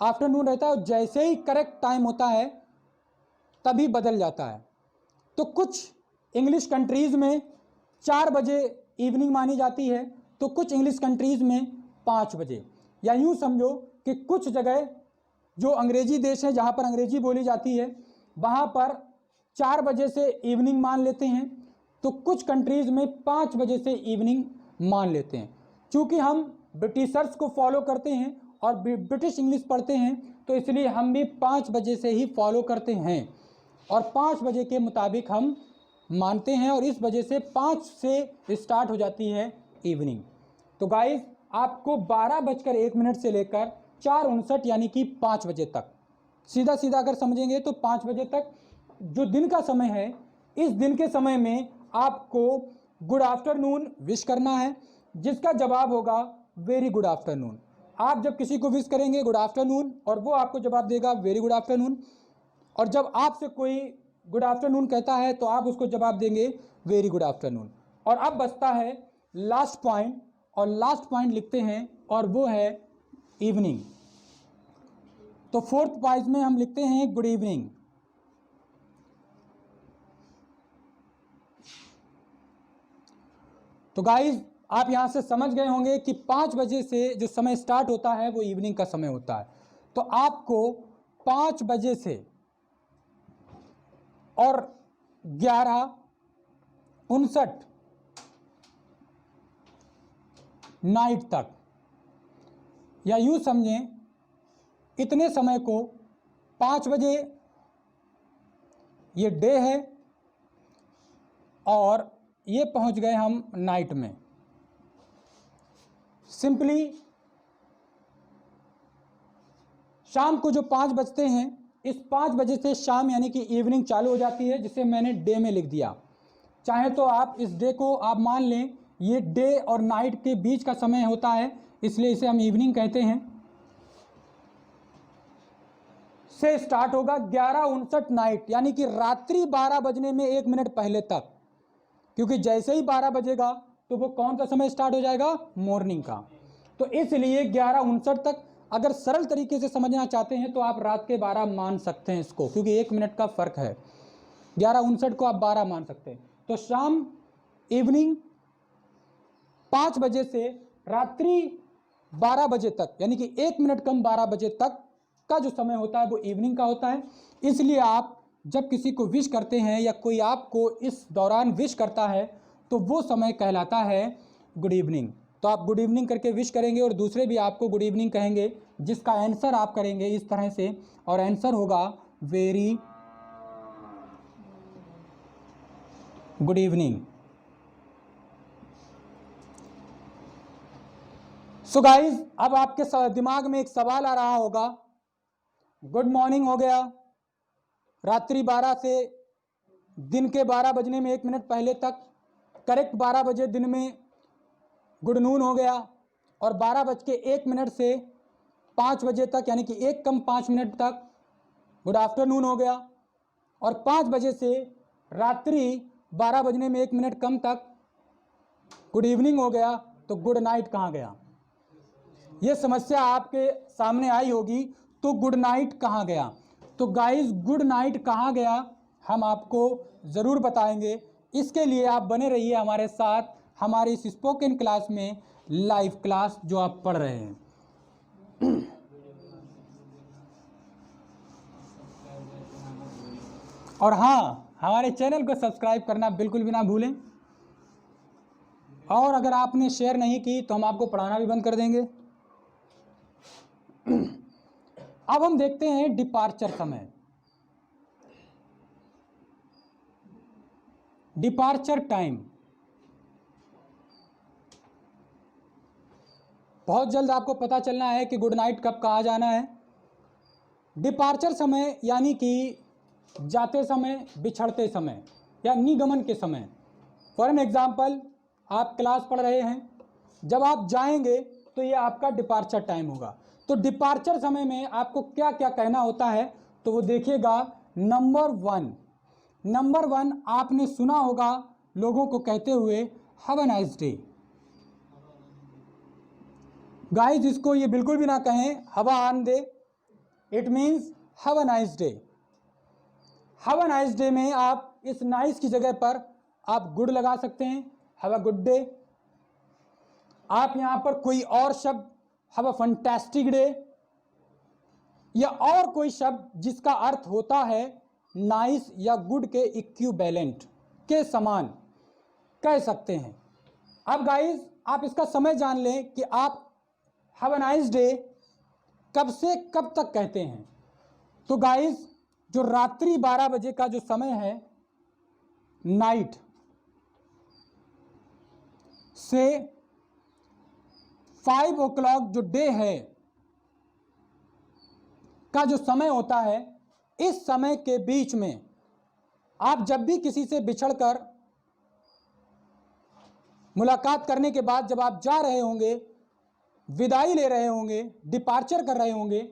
आफ्टरनून रहता है। जैसे ही करेक्ट टाइम होता है तभी बदल जाता है। तो कुछ इंग्लिश कंट्रीज़ में 4 बजे इवनिंग मानी जाती है, तो कुछ इंग्लिश कंट्रीज़ में 5 बजे। या यूँ समझो कि कुछ जगह जो अंग्रेजी देश है जहाँ पर अंग्रेजी बोली जाती है वहाँ पर 4 बजे से इवनिंग मान लेते हैं, तो कुछ कंट्रीज़ में 5 बजे से इवनिंग मान लेते हैं। चूँकि हम ब्रिटिशर्स को फॉलो करते हैं और ब्रिटिश इंग्लिश पढ़ते हैं, तो इसलिए हम भी 5 बजे से ही फॉलो करते हैं और 5 बजे के मुताबिक हम मानते हैं और इस वजह से 5 से स्टार्ट हो जाती है इवनिंग। तो गाइस आपको 12:01 से लेकर 4:59 यानी कि 5 बजे तक, सीधा सीधा अगर समझेंगे तो 5 बजे तक जो दिन का समय है, इस दिन के समय में आपको गुड आफ्टरनून विश करना है, जिसका जवाब होगा वेरी गुड आफ्टरनून। आप जब किसी को विश करेंगे गुड आफ्टरनून और वो आपको जवाब देगा वेरी गुड आफ्टरनून, और जब आपसे कोई गुड आफ्टरनून कहता है तो आप उसको जवाब देंगे वेरी गुड आफ्टरनून। और अब बचता है लास्ट पॉइंट, और लास्ट पॉइंट लिखते हैं और वो है इवनिंग। तो 4th पॉइंट में हम लिखते हैं गुड इवनिंग। तो गाइज आप यहां से समझ गए होंगे कि 5 बजे से जो समय स्टार्ट होता है वो इवनिंग का समय होता है। तो आपको 5 बजे से और 11:59 नाइट तक, या यूं समझें इतने समय को 5 बजे ये डे है और ये पहुंच गए हम नाइट में। सिंपली शाम को जो 5 बजते हैं, इस 5 बजे से शाम यानी कि इवनिंग चालू हो जाती है, जिसे मैंने डे में लिख दिया। चाहे तो आप इस डे को आप मान लें ये डे और नाइट के बीच का समय होता है, इसलिए इसे हम इवनिंग कहते हैं। से स्टार्ट होगा 11:59 नाइट, यानी कि रात्रि 12 बजने में 1 मिनट पहले तक, क्योंकि जैसे ही 12 बजेगा तो वो कौन सा समय स्टार्ट हो जाएगा, मॉर्निंग का। तो इसलिए 11:59 तक, अगर सरल तरीके से समझना चाहते हैं तो आप रात के 12 मान सकते हैं इसको, क्योंकि 1 मिनट का फर्क है। 11:59 को आप 12 मान सकते हैं। तो शाम इवनिंग 5 बजे से रात्रि 12 बजे तक, यानी कि 1 मिनट कम 12 बजे तक का जो समय होता है वो इवनिंग का होता है। इसलिए आप जब किसी को विश करते हैं या कोई आपको इस दौरान विश करता है तो वो समय कहलाता है गुड इवनिंग। तो आप गुड इवनिंग करके विश करेंगे और दूसरे भी आपको गुड इवनिंग कहेंगे, जिसका आंसर आप करेंगे इस तरह से, और आंसर होगा very good evening. So guys अब आपके दिमाग में एक सवाल आ रहा होगा, गुड मॉर्निंग हो गया, रात्रि 12 से दिन के 12 बजने में 1 मिनट पहले तक, करेक्ट 12 बजे दिन में गुड नून हो गया, और 12:01 से 5 बजे तक यानी कि 1 कम 5 मिनट तक गुड आफ्टरनून हो गया, और 5 बजे से रात्रि 12 बजने में 1 मिनट कम तक गुड इवनिंग हो गया। तो गुड नाइट कहाँ गया, ये समस्या आपके सामने आई होगी। तो गुड नाइट कहाँ गया? तो गाइस गुड नाइट कहाँ गया हम आपको ज़रूर बताएंगे। इसके लिए आप बने रहिए हमारे साथ, हमारी इस स्पोकन क्लास में, लाइव क्लास जो आप पढ़ रहे हैं। और हाँ, हमारे चैनल को सब्सक्राइब करना बिल्कुल भी ना भूलें, और अगर आपने शेयर नहीं की तो हम आपको पढ़ाना भी बंद कर देंगे। अब हम देखते हैं डिपार्चर समय। डिपार्चर टाइम बहुत जल्द आपको पता चलना है कि गुड नाइट कब कहा जाना है। डिपार्चर समय यानी कि जाते समय, बिछड़ते समय या निगमन के समय। फॉर एन एग्जाम्पल, आप क्लास पढ़ रहे हैं, जब आप जाएंगे तो ये आपका डिपार्चर टाइम होगा। तो डिपार्चर समय में आपको क्या क्या कहना होता है, तो वो देखिएगा। नंबर वन आपने सुना होगा लोगों को कहते हुए have a nice day. Guys इसको ये बिल्कुल भी ना कहें हवा आन दे, it means have a nice day. Have a nice day में आप इस नाइस की जगह पर आप गुड लगा सकते हैं, हैव अ गुड डे। आप यहाँ पर कोई और शब्द, हैव अ फैंटास्टिक डे, या और कोई शब्द जिसका अर्थ होता है नाइस या गुड के इक्विवेलेंट के समान कह सकते हैं। अब गाइस आप इसका समय जान लें कि आप हैव अ नाइस डे कब से कब तक कहते हैं। तो गाइस जो रात्रि 12 बजे का जो समय है, नाइट से 5 o'clock जो डे है का जो समय होता है, इस समय के बीच में आप जब भी किसी से बिछड़कर मुलाकात करने के बाद जब आप जा रहे होंगे, विदाई ले रहे होंगे, डिपार्चर कर रहे होंगे,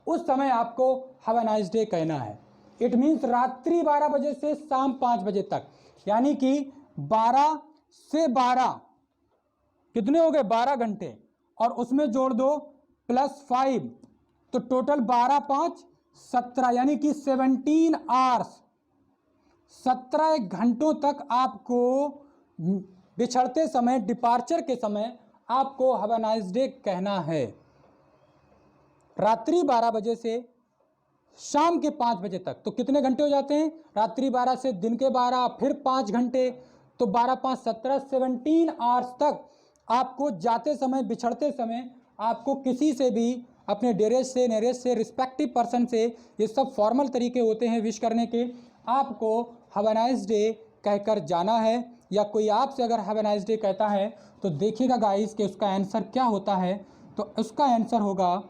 उस समय आपको हैव अ नाइस डे कहना है। इट मीन्स रात्रि 12 बजे से शाम 5 बजे तक, यानी कि 12 से 12 कितने हो गए? 12 घंटे, और उसमें जोड़ दो +5, तो टोटल 12 5 17, यानी कि 17 आवर्स, 17 घंटों तक आपको बिछड़ते समय, डिपार्चर के समय आपको हैव अ नाइस डे कहना है। रात्रि 12 बजे से शाम के 5 बजे तक, तो कितने घंटे हो जाते हैं? रात्रि 12 से दिन के 12, फिर 5 घंटे, तो 12 5 17, 17 आवर्स तक आपको जाते समय, बिछड़ते समय आपको किसी से भी, अपने डेरेस्ट से, नेरेस्ट से, रिस्पेक्टिव पर्सन से, ये सब फॉर्मल तरीके होते हैं विश करने के, आपको हैव अ नाइस डे कहकर जाना है। या कोई आपसे अगर हैव अ नाइस डे कहता है तो देखिएगा गाइस कि उसका आंसर क्या होता है। तो उसका आंसर होगा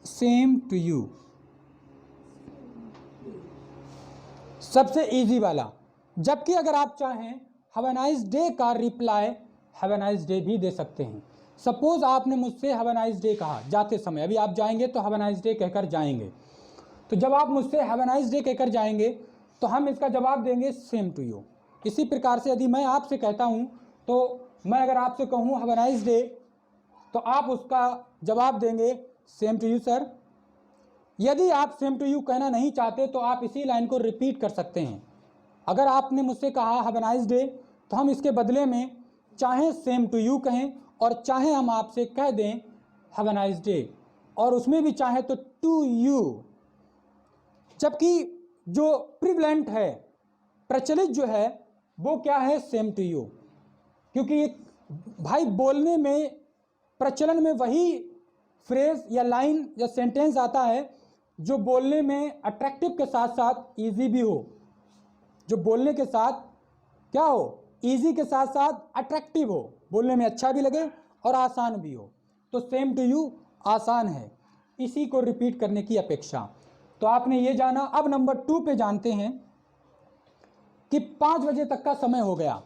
सेम टू यू, सबसे इजी वाला। जबकि अगर आप चाहें हैव अ नाइस डे का reply have a nice day भी दे सकते हैं। सपोज आपने मुझसे हैव अ नाइस डे कहा जाते समय, अभी आप जाएंगे तो हैव अ नाइस डे कहकर जाएंगे, तो जब आप मुझसे हैव अ नाइस डे कहकर जाएंगे तो हम इसका जवाब देंगे सेम टू यू। इसी प्रकार से यदि मैं आपसे कहता हूं, तो मैं अगर आपसे कहूं हैव अ नाइस डे, तो आप उसका जवाब देंगे सेम टू यू सर। यदि आप सेम टू यू कहना नहीं चाहते तो आप इसी लाइन को रिपीट कर सकते हैं। अगर आपने मुझसे कहा हैव अ नाइस डे, तो हम इसके बदले में चाहे सेम टू यू कहें और चाहे हम आपसे कह दें हैव अ नाइस डे, और उसमें भी चाहे तो टू यू। जबकि जो प्रिवलेंट है, प्रचलित जो है, वो क्या है? Same to you. क्योंकि भाई बोलने में, प्रचलन में वही फ्रेज या लाइन या सेंटेंस आता है जो बोलने में अट्रैक्टिव के साथ साथ इजी भी हो, जो बोलने के साथ क्या हो? इजी के साथ साथ अट्रैक्टिव हो, बोलने में अच्छा भी लगे और आसान भी हो। तो सेम टू यू आसान है इसी को रिपीट करने की अपेक्षा। तो आपने ये जाना। अब नंबर 2 पे जानते हैं कि 5 बजे तक का समय हो गया।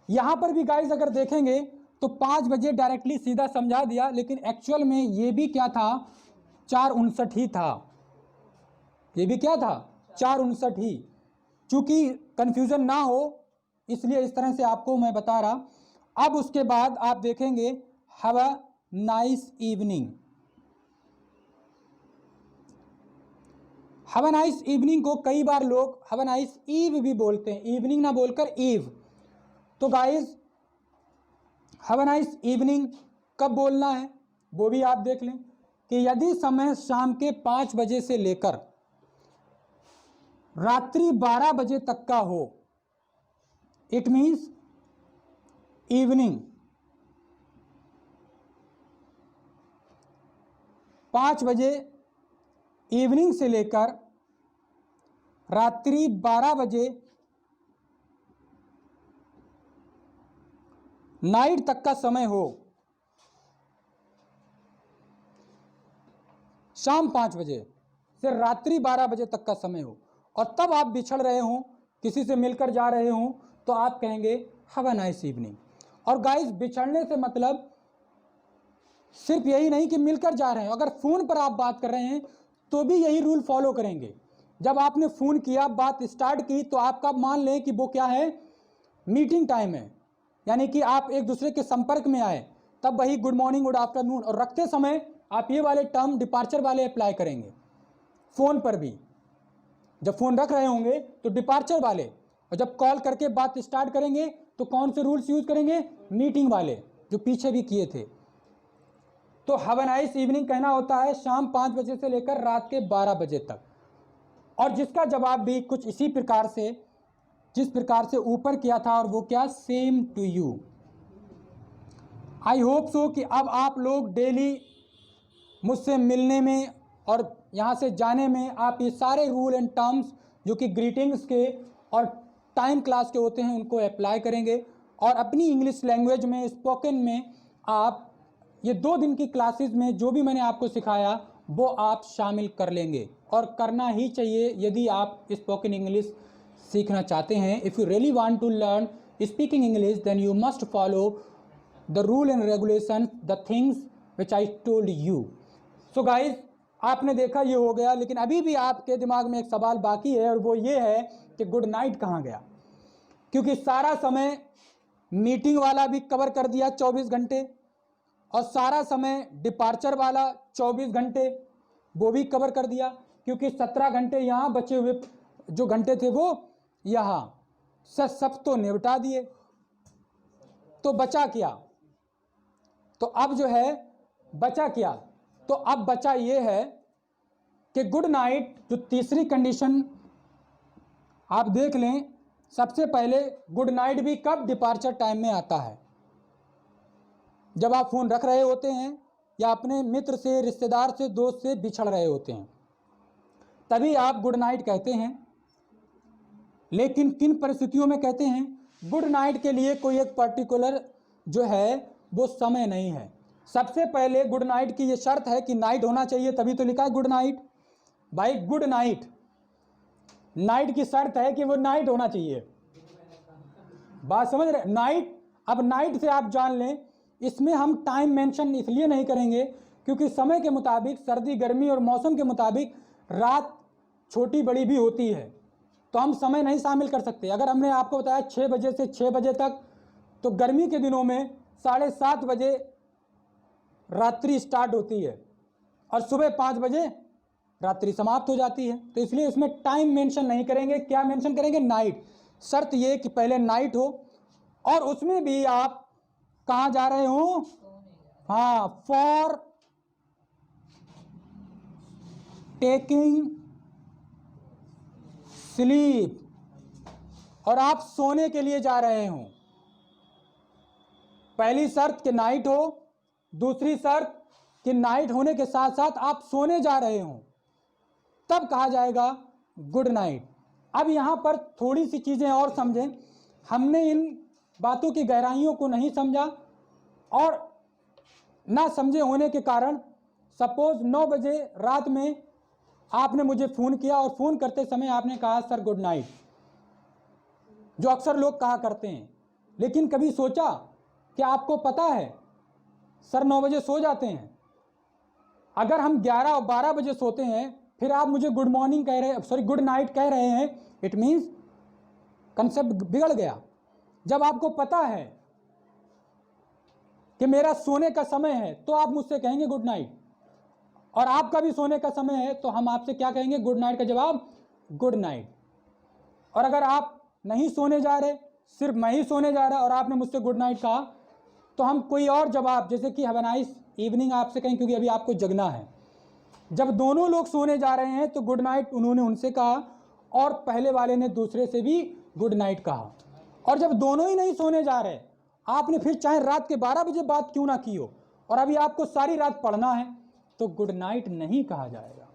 यहां पर भी गाइस अगर देखेंगे तो 5 बजे डायरेक्टली सीधा समझा दिया, लेकिन एक्चुअल में ये भी क्या था? 4:59 ही था। ये भी क्या था? 4:59 ही। चूंकि कंफ्यूजन ना हो इसलिए इस तरह से आपको मैं बता रहा। अब उसके बाद आप देखेंगे have a nice evening. Have a nice evening को कई बार लोग हैव अ नाइस ईव भी बोलते हैं, इवनिंग ना बोलकर ईव। तो guys have a nice evening कब बोलना है वो भी आप देख लें कि यदि समय शाम के 5 बजे से लेकर रात्रि 12 बजे तक का हो, इट मीन्स इवनिंग। 5 बजे इवनिंग से लेकर रात्रि 12 बजे नाइट तक का समय हो, शाम 5 बजे से रात्रि 12 बजे तक का समय हो, और तब आप बिछड़ रहे हो, किसी से मिलकर जा रहे हो, तो आप कहेंगे हैव अ नाइस इवनिंग। और गाइस बिछड़ने से मतलब सिर्फ यही नहीं कि मिलकर जा रहे हैं, अगर फ़ोन पर आप बात कर रहे हैं तो भी यही रूल फॉलो करेंगे। जब आपने फ़ोन किया, बात स्टार्ट की, तो आपका मान लें कि वो क्या है? मीटिंग टाइम है, यानी कि आप एक दूसरे के संपर्क में आए, तब वही गुड मॉर्निंग, गुड आफ्टरनून, और रखते समय आप ये वाले टर्म डिपार्चर वाले अप्लाई करेंगे। फ़ोन पर भी जब फ़ोन रख रहे होंगे तो डिपार्चर वाले, और जब कॉल करके बात स्टार्ट करेंगे तो कौन से रूल्स यूज़ करेंगे? मीटिंग वाले, जो पीछे भी किए थे। तो हैव अ नाइस इवनिंग कहना होता है शाम 5 बजे से लेकर रात के 12 बजे तक। और जिसका जवाब भी कुछ इसी प्रकार से, जिस प्रकार से ऊपर किया था, और वो क्या? Same to you. I hope so कि अब आप लोग डेली मुझसे मिलने में और यहाँ से जाने में आप ये सारे रूल एंड टर्म्स जो कि ग्रीटिंग्स के और टाइम क्लास के होते हैं उनको अप्लाई करेंगे और अपनी इंग्लिश लैंग्वेज में स्पोकन में आप ये 2 दिन की क्लासेस में जो भी मैंने आपको सिखाया वो आप शामिल कर लेंगे और करना ही चाहिए यदि आप स्पोकन इंग्लिश सीखना चाहते हैं। If you really want to learn speaking English then you must follow the rule and regulation, the things which I told you. So guys, आपने देखा ये हो गया, लेकिन अभी भी आपके दिमाग में एक सवाल बाकी है और वो ये है कि गुड नाइट कहाँ गया, क्योंकि सारा समय मीटिंग वाला भी कवर कर दिया 24 घंटे और सारा समय डिपार्चर वाला 24 घंटे वो भी कवर कर दिया, क्योंकि 17 घंटे यहाँ बचे हुए जो घंटे थे वो यहाँ सब तो निपटा दिए। तो बचा क्या? तो अब जो है बचा क्या? तो अब बचा ये है कि गुड नाइट जो तीसरी कंडीशन आप देख लें। सबसे पहले गुड नाइट भी कब डिपार्चर टाइम में आता है? जब आप फ़ोन रख रहे होते हैं या अपने मित्र से, रिश्तेदार से, दोस्त से बिछड़ रहे होते हैं, तभी आप गुड नाइट कहते हैं। लेकिन किन परिस्थितियों में कहते हैं? गुड नाइट के लिए कोई एक पर्टिकुलर जो है वो समय नहीं है। सबसे पहले गुड नाइट की ये शर्त है कि नाइट होना चाहिए, तभी तो लिखा है गुड नाइट। भाई गुड नाइट, नाइट की शर्त है कि वो नाइट होना चाहिए। बात समझ रहे? नाइट, अब नाइट से आप जान लें, इसमें हम टाइम मेंशन इसलिए नहीं करेंगे क्योंकि समय के मुताबिक, सर्दी गर्मी और मौसम के मुताबिक रात छोटी बड़ी भी होती है, तो हम समय नहीं शामिल कर सकते। अगर हमने आपको बताया 6 बजे से 6 बजे तक, तो गर्मी के दिनों में 7:30 बजे रात्रि स्टार्ट होती है और सुबह 5 बजे रात्रि समाप्त हो जाती है। तो इसलिए इसमें टाइम मेंशन नहीं करेंगे। क्या मेंशन करेंगे? नाइट। शर्त ये कि पहले नाइट हो और उसमें भी आप कहाँ जा रहे हो? हाँ, फॉर टेकिंग स्लीप, और आप सोने के लिए जा रहे हो। पहली शर्त कि नाइट हो, दूसरी शर्त कि नाइट होने के साथ साथ आप सोने जा रहे हो, तब कहा जाएगा गुड नाइट। अब यहाँ पर थोड़ी सी चीज़ें और समझें। हमने इन बातों की गहराइयों को नहीं समझा और ना समझे होने के कारण सपोज 9 बजे रात में आपने मुझे फ़ोन किया और फ़ोन करते समय आपने कहा सर गुड नाइट, जो अक्सर लोग कहा करते हैं। लेकिन कभी सोचा कि आपको पता है सर 9 बजे सो जाते हैं। अगर हम 11 और 12 बजे सोते हैं फिर आप मुझे गुड मॉर्निंग कह रहे, सॉरी गुड नाइट कह रहे हैं, इट मीन्स कंसेप्ट बिगड़ गया। जब आपको पता है कि मेरा सोने का समय है तो आप मुझसे कहेंगे गुड नाइट, और आपका भी सोने का समय है तो हम आपसे क्या कहेंगे? गुड नाइट का जवाब गुड नाइट। और अगर आप नहीं सोने जा रहे, सिर्फ मैं ही सोने जा रहा और आपने मुझसे गुड नाइट कहा, तो हम कोई और जवाब जैसे कि हैव अ नाइस इवनिंग आपसे कहें, क्योंकि अभी आपको जगना है। जब दोनों लोग सोने जा रहे हैं तो गुड नाइट उन्होंने उनसे कहा और पहले वाले ने दूसरे से भी गुड नाइट कहा। और जब दोनों ही नहीं सोने जा रहे, आपने फिर चाहे रात के 12 बजे बात क्यों ना की हो और अभी आपको सारी रात पढ़ना है, तो गुड नाइट नहीं कहा जाएगा।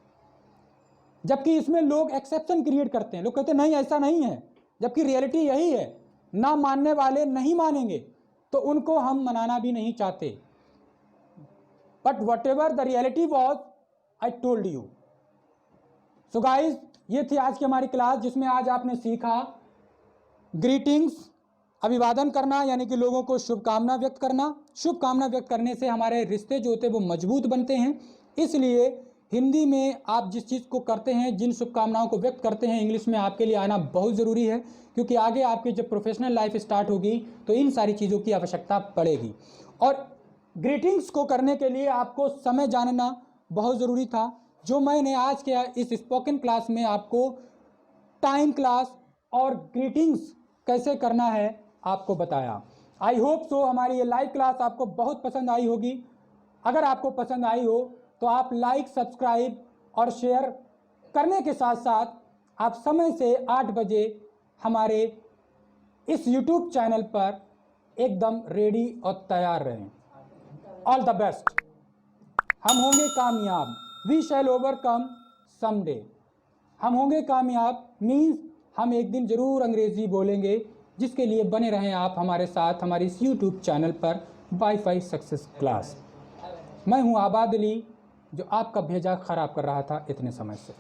जबकि इसमें लोग एक्सेप्शन क्रिएट करते हैं। लोग कहते हैं नहीं ऐसा नहीं है, जबकि रियलिटी यही है। ना मानने वाले नहीं मानेंगे तो उनको हम मनाना भी नहीं चाहते। But what ever the reality was I told you. So guys, ये थी आज की हमारी क्लास जिसमें आज आपने सीखा ग्रीटिंग्स, अभिवादन करना, यानी कि लोगों को शुभकामना व्यक्त करना। शुभकामना व्यक्त करने से हमारे रिश्ते जो होते हैं वो मजबूत बनते हैं। इसलिए हिंदी में आप जिस चीज़ को करते हैं, जिन शुभकामनाओं को व्यक्त करते हैं, इंग्लिश में आपके लिए आना बहुत ज़रूरी है, क्योंकि आगे आपकी जब प्रोफेशनल लाइफ स्टार्ट होगी तो इन सारी चीज़ों की आवश्यकता पड़ेगी। और ग्रीटिंग्स को करने के लिए आपको समय जानना बहुत ज़रूरी था, जो मैंने आज के इस स्पोकन क्लास में आपको टाइम क्लास और ग्रीटिंग्स कैसे करना है आपको बताया। आई होप सो हमारी ये लाइव क्लास आपको बहुत पसंद आई होगी। अगर आपको पसंद आई हो तो आप लाइक, सब्सक्राइब और शेयर करने के साथ साथ आप समय से 8 बजे हमारे इस YouTube चैनल पर एकदम रेडी और तैयार रहें। All the best. हम होंगे कामयाब। We shall overcome someday. हम होंगे कामयाब मीन्स हम एक दिन ज़रूर अंग्रेज़ी बोलेंगे, जिसके लिए बने रहें आप हमारे साथ हमारे इस यूट्यूब चैनल पर वाईफाई सक्सेस क्लास। मैं हूं आबाद अली, जो आपका भेजा ख़राब कर रहा था इतने समय से।